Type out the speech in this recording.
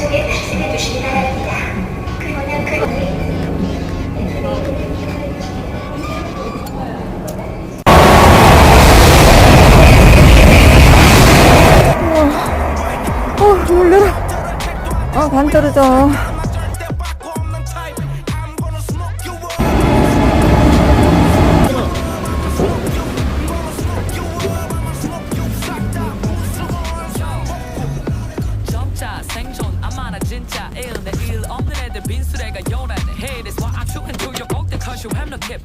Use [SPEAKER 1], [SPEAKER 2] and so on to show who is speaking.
[SPEAKER 1] 쪽에 탑승해 주시기 바랍니다. 그러면
[SPEAKER 2] 놀래라. 반 떨어져.
[SPEAKER 3] 점자 생존 아마나 진짜 일 내일 없는 애들 빈수레가 요란해 Hey that's why I chew into your coke because you have no kip